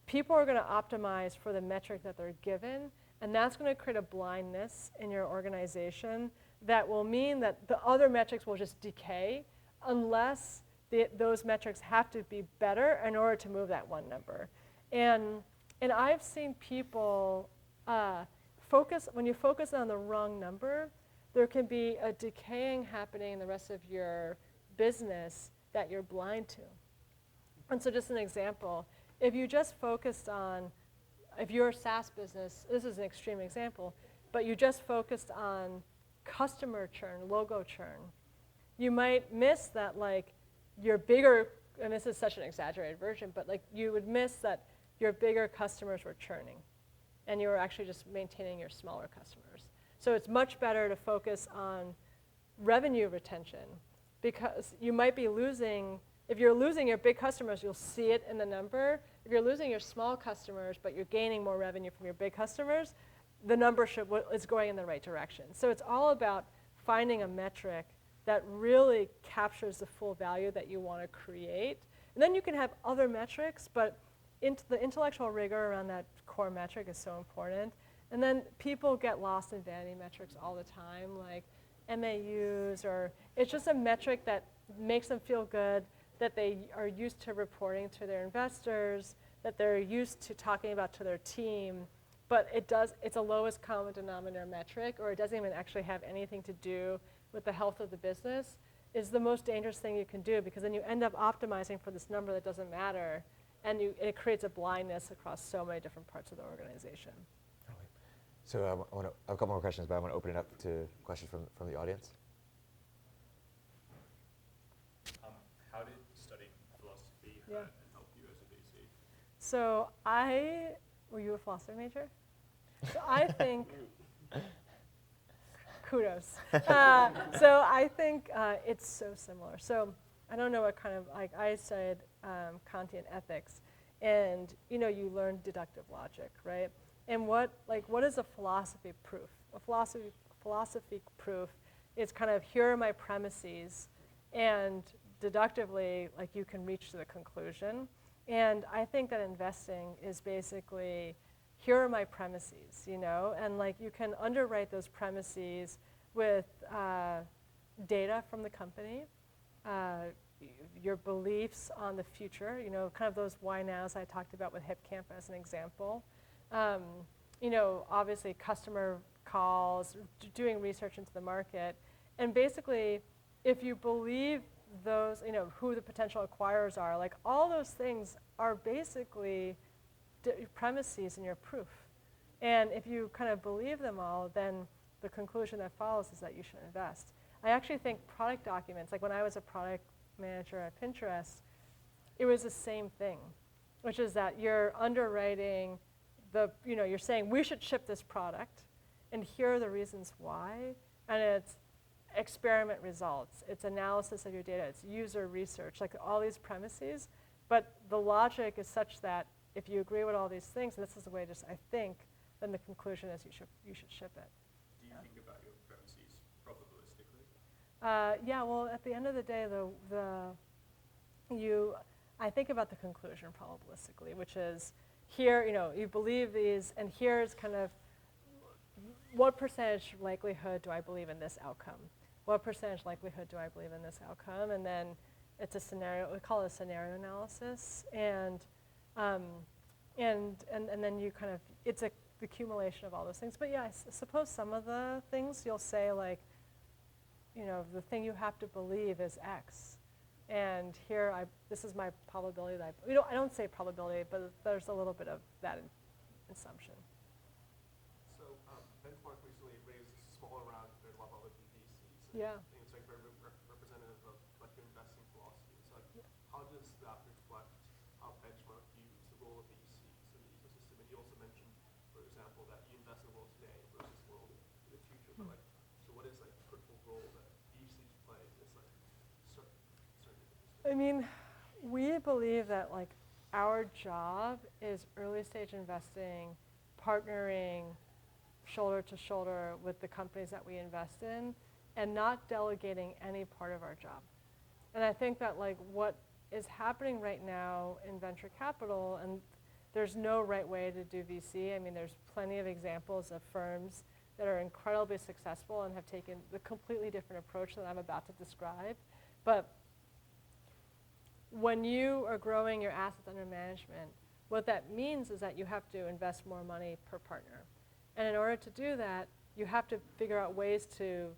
people are going to optimize for the metric that they're given, and that's going to create a blindness in your organization that will mean that the other metrics will just decay unless those metrics have to be better in order to move that one number. And I've seen people when you focus on the wrong number, there can be a decaying happening in the rest of your business that you're blind to. And so just an example, if you just focused on, if you're a SaaS business, this is an extreme example, but you just focused on customer churn, logo churn, you might miss that, like, your bigger, and this is such an exaggerated version, but like you would miss that your bigger customers were churning and you were actually just maintaining your smaller customers. So it's much better to focus on revenue retention, because you might be losing, if you're losing your big customers, you'll see it in the number. If you're losing your small customers, but you're gaining more revenue from your big customers, the number is going in the right direction. So it's all about finding a metric that really captures the full value that you want to create. And then you can have other metrics, but the intellectual rigor around that core metric is so important. And then people get lost in vanity metrics all the time, like MAUs, or it's just a metric that makes them feel good, that they are used to reporting to their investors, that they're used to talking about to their team, but it's a lowest common denominator metric, or it doesn't even actually have anything to do with the health of the business, is the most dangerous thing you can do, because then you end up optimizing for this number that doesn't matter, and it creates a blindness across so many different parts of the organization. So I have a couple more questions, but I want to open it up to questions from the audience. How did studying philosophy help you as a VC? So were you a philosophy major? So I think, kudos. So I think it's so similar. So I don't know what kind of, like, I studied Kantian ethics, and you learn deductive logic, right? And what is a philosophy proof? A philosophy proof is kind of, here are my premises, and deductively, like, you can reach to the conclusion. And I think that investing is basically, here are my premises, and like you can underwrite those premises with data from the company, your beliefs on the future, kind of those why nows I talked about with HipCamp as an example. Obviously customer calls, doing research into the market, and basically, if you believe those, who the potential acquirers are, like, all those things are basically premises in your proof. And if you kind of believe them all, then the conclusion that follows is that you should invest. I actually think product documents, like when I was a product manager at Pinterest, it was the same thing, which is that you're underwriting you're saying we should ship this product, and here are the reasons why, and it's experiment results, it's analysis of your data, it's user research, like all these premises, but the logic is such that if you agree with all these things, and this is the way I think, then the conclusion is you should ship it. Do you think about your premises probabilistically? Yeah, well, at the end of the day, I think about the conclusion probabilistically, which is, here, you believe these, and here's kind of what percentage likelihood do I believe in this outcome. what percentage likelihood do I believe in this outcome? And then it's a scenario, we call it a scenario analysis. And then you kind of, it's the accumulation of all those things. But yeah, I suppose some of the things you'll say like, the thing you have to believe is X. And here, this is my probability that I don't say probability, but there's a little bit of that assumption. So Benchmark recently raised a smaller round compared to a lot of other VCs. Yeah. I think it's like very representative of like your investing philosophy. So like, how does that reflect how Benchmark views the role of VCs in the ecosystem? And you also mentioned, for example, that you invest in the world today versus the world in the future. But like, so what is like the critical role that VCs play in this like certain ecosystem? I mean, we believe that like our job is early stage investing, partnering shoulder to shoulder with the companies that we invest in, and not delegating any part of our job. And I think that like what is happening right now in venture capital, and there's no right way to do VC. I mean, there's plenty of examples of firms that are incredibly successful and have taken the completely different approach that I'm about to describe. But when you are growing your assets under management, what that means is that you have to invest more money per partner. And in order to do that, you have to figure out ways to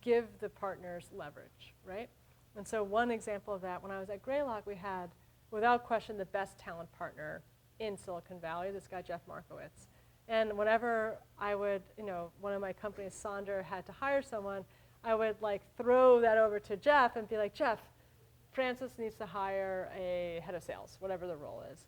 give the partners leverage, right? And so one example of that, when I was at Greylock, we had, without question, the best talent partner in Silicon Valley, this guy, Jeff Markowitz. And whenever I would, one of my companies, Sonder, had to hire someone, I would like throw that over to Jeff and be like, Jeff, Francis needs to hire a head of sales, whatever the role is.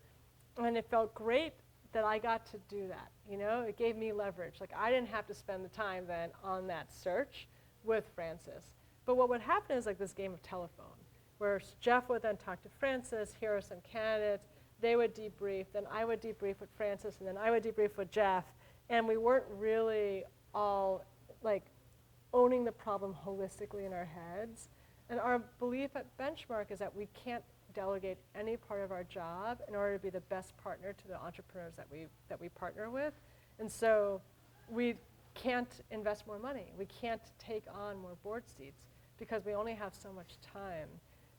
And it felt great that I got to do that, It gave me leverage. Like, I didn't have to spend the time then on that search with Francis. But what would happen is like this game of telephone, where Jeff would then talk to Francis, here are some candidates, they would debrief, then I would debrief with Francis, and then I would debrief with Jeff. And we weren't really all like owning the problem holistically in our heads. And our belief at Benchmark is that we can't delegate any part of our job in order to be the best partner to the entrepreneurs that we partner with. And so we can't invest more money. We can't take on more board seats because we only have so much time.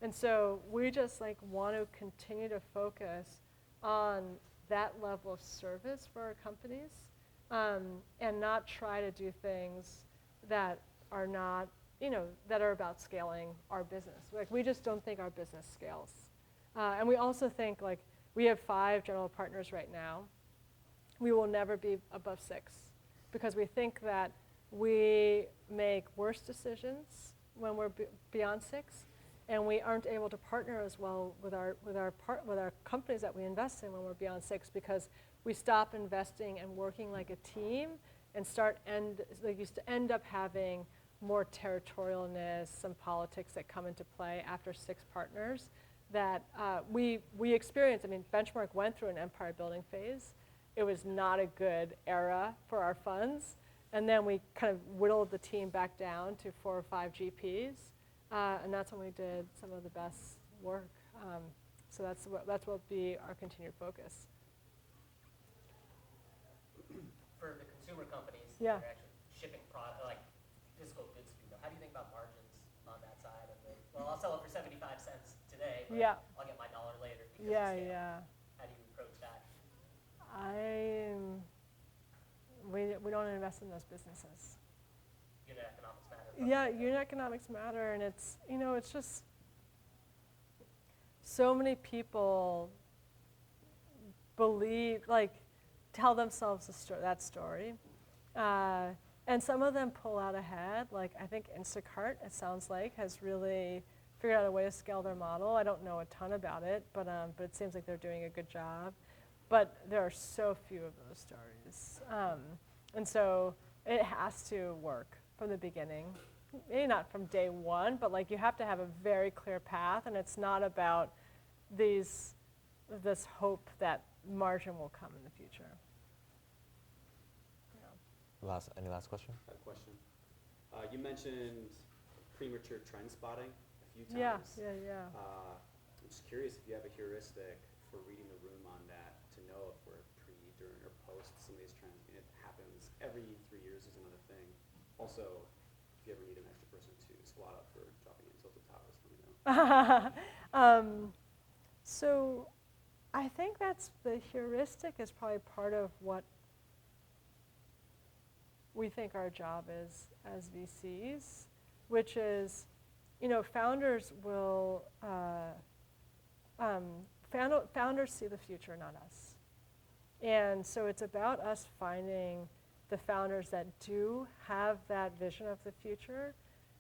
And so we just like want to continue to focus on that level of service for our companies, and not try to do things that are not, that are about scaling our business. Like, we just don't think our business scales. And we also think, like, we have 5 general partners right now. We will never be above 6 because we think that we make worse decisions when we're beyond 6, and we aren't able to partner as well with our companies that we invest in when we're beyond 6 because we stop investing and working like a team and used to end up having more territorialness, some politics that come into play after 6 partners that we experienced. I mean, Benchmark went through an empire building phase. It was not a good era for our funds. And then we kind of whittled the team back down to 4 or 5 GPs. And that's when we did some of the best work. So that's what will be our continued focus. For the consumer companies Yeah. that are actually shipping product, like physical goods to people, how do you think about margins on that side? Well, I'll sell it for 75 cents today, but Yeah. I'll get my dollar later because Yeah, of scale. yeah. How do you approach that? We don't invest in those businesses. Unit economics matter. Yeah, unit economics matter, and it's just so many people believe, like, tell themselves that story, and some of them pull out ahead. Like, I think Instacart, it sounds like, has really figured out a way to scale their model. I don't know a ton about it, but it seems like they're doing a good job. But there are so few of those stories, and so it has to work from the beginning. Maybe not from day one, but like you have to have a very clear path, and it's not about this hope that margin will come in the future. Yeah. Any last question? I have a question. You mentioned premature trend spotting a few Yeah, times. yeah. I'm just curious if you have a heuristic for reading the room on that to know if we're pre, during, or post some of these trends. I mean, it happens every 3 years is another thing. Also, if you ever need an extra person to squat up for dropping insults to Tavis, let me know. So I think that's the heuristic is probably part of what we think our job is as VCs, which is, founders will, founders see the future, not us. And so it's about us finding the founders that do have that vision of the future.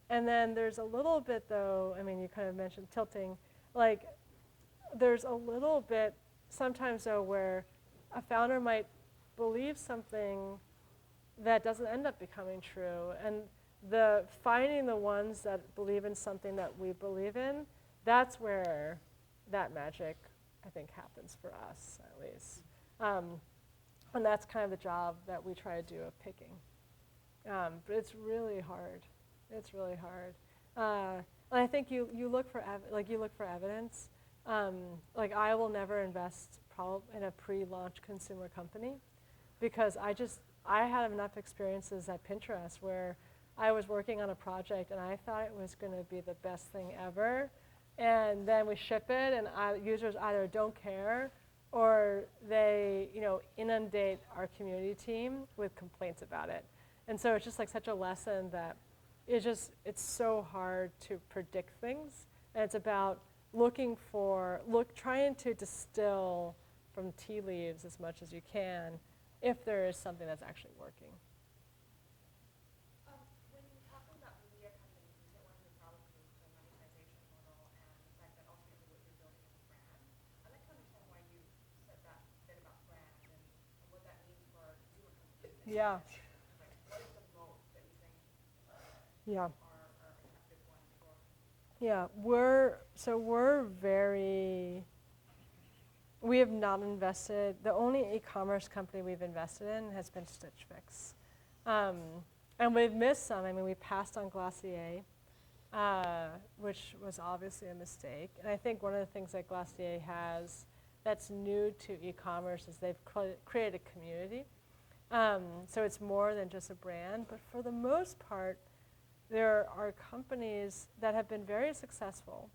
And then there's a little bit, though, you kind of mentioned tilting, there's a little bit sometimes, though, where a founder might believe something that doesn't end up becoming true. And finding the ones that believe in something that we believe in, that's where that magic, I think, happens for us, at least. And that's kind of the job that we try to do of picking. But it's really hard. It's really hard. And I think you look for evidence. I will never invest in a pre-launch consumer company because I had enough experiences at Pinterest where I was working on a project and I thought it was going to be the best thing ever. And then we ship it and users either don't care or they inundate our community team with complaints about it. And so it's just such a lesson that it's so hard to predict things. And it's about trying to distill from tea leaves as much as you can if there is something that's actually working. When you talk about media companies, you say one of the problems is the monetization model and the fact that ultimately what you're building is a brand. I'd like to understand why you said that bit about brand and what that means for consumer companies. Yeah. What is the moat that you think Yeah. are effective ones for? Yeah, we have not invested, the only e-commerce company we've invested in has been Stitch Fix. And we've missed some. We passed on Glacier, which was obviously a mistake. And I think one of the things that Glacier has that's new to e-commerce is they've created a community. So it's more than just a brand, but for the most part, there are companies that have been very successful.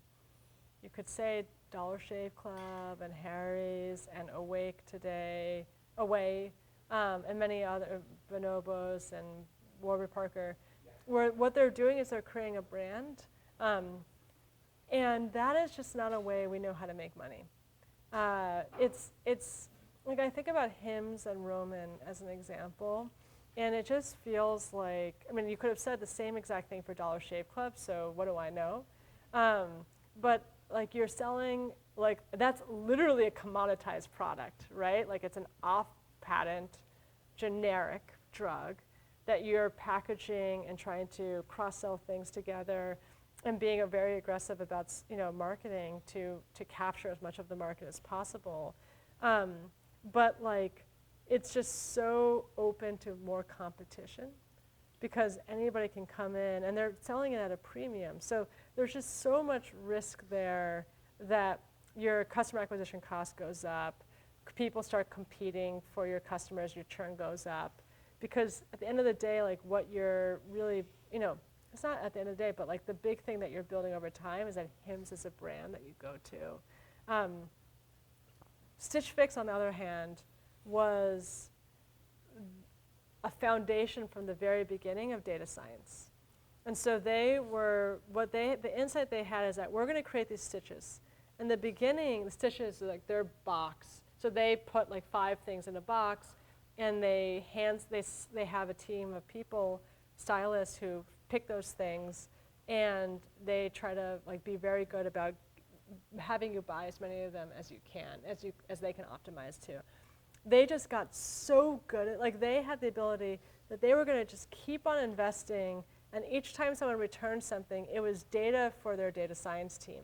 You could say Dollar Shave Club and Harry's and Awake today, and many other, Bonobos and Warby Parker, where what they're doing is they're creating a brand. And that is just not a way we know how to make money. It's I think about Hims and Roman as an example. And it just feels like, you could have said the same exact thing for Dollar Shave Club, so what do I know? But you're selling, that's literally a commoditized product, right? It's an off-patent, generic drug that you're packaging and trying to cross-sell things together and being very aggressive about, marketing to capture as much of the market as possible. But it's just so open to more competition because anybody can come in and they're selling it at a premium. So there's just so much risk there that your customer acquisition cost goes up, people start competing for your customers, your churn goes up. Because at the end of the day, what you're really, it's not at the end of the day, but the big thing that you're building over time is that Hims is a brand that you go to. Stitch Fix, on the other hand, was a foundation from the very beginning of data science. And so the insight they had is that we're going to create these stitches. In the beginning, the stitches are their box. So they put 5 things in a box, and they have a team of people, stylists, who pick those things, and they try to be very good about having you buy as many of them as you can, as they can optimize to. They just got so good at, they had the ability that they were going to just keep on investing, and each time someone returned something, it was data for their data science team.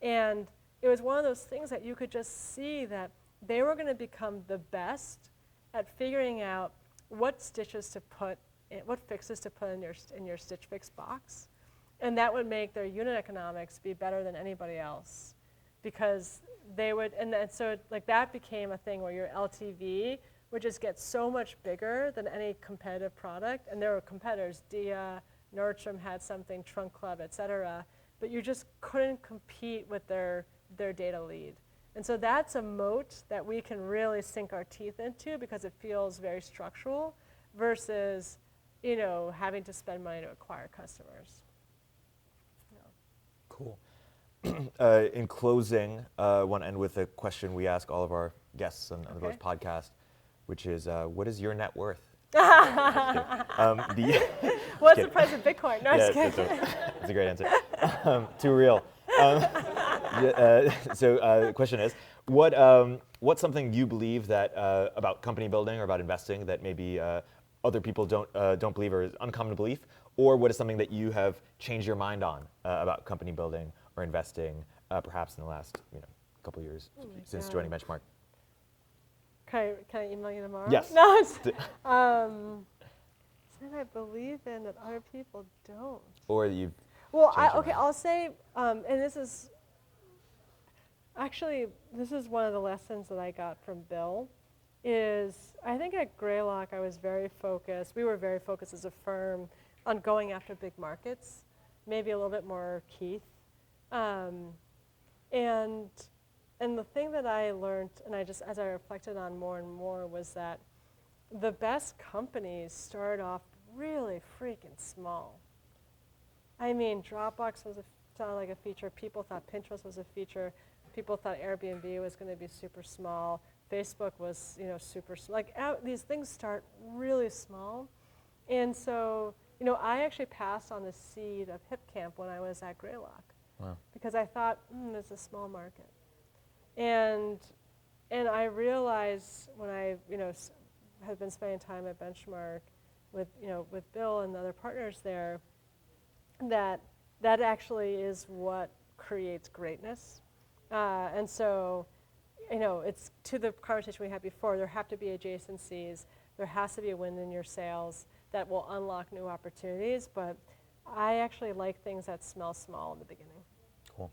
And it was one of those things that you could just see that they were going to become the best at figuring out what stitches to put, what fixes to put in your Stitch Fix box. And that would make their unit economics be better than anybody else. Because they would, and so that became a thing where your LTV would just get so much bigger than any competitive product. And there were competitors, Dia, Nordstrom had something, Trunk Club, et cetera, but you just couldn't compete with their data lead. And so that's a moat that we can really sink our teeth into because it feels very structural versus, having to spend money to acquire customers. Cool. In closing, I want to end with a question we ask all of our guests on the Voice podcast, which is, what is your net worth? What's the price of Bitcoin? No, just kidding. That's a great answer. Too real. So the question is, what's something you believe that about company building or about investing that maybe other people don't believe or is uncommon belief, or what is something that you have changed your mind on about company building or investing, perhaps in the last couple of years since joining Benchmark? Can I email you tomorrow? Yes. No. Something I believe in that other people don't. Or you've. Well, changed your mind. I'll say, and this is one of the lessons that I got from Bill. Is I think at Greylock we were very focused as a firm on going after big markets, maybe a little bit more Keith. And the thing that I learned, and as I reflected on more and more, was that the best companies start off really freaking small. I mean, Dropbox sounded like a feature. People thought Pinterest was a feature. People thought Airbnb was going to be super small. Facebook was, super small. These things start really small. And so, I actually passed on the seed of HipCamp when I was at Greylock. Wow. Because I thought, it's a small market. And I realized when I, had been spending time at Benchmark with Bill and the other partners there, that actually is what creates greatness. And so, it's to the conversation we had before, there have to be adjacencies, there has to be a win in your sales that will unlock new opportunities, but I actually like things that smell small in the beginning. Cool.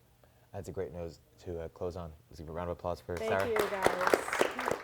That's a great note to close on. Let's give a round of applause for Sarah. Thank you, guys.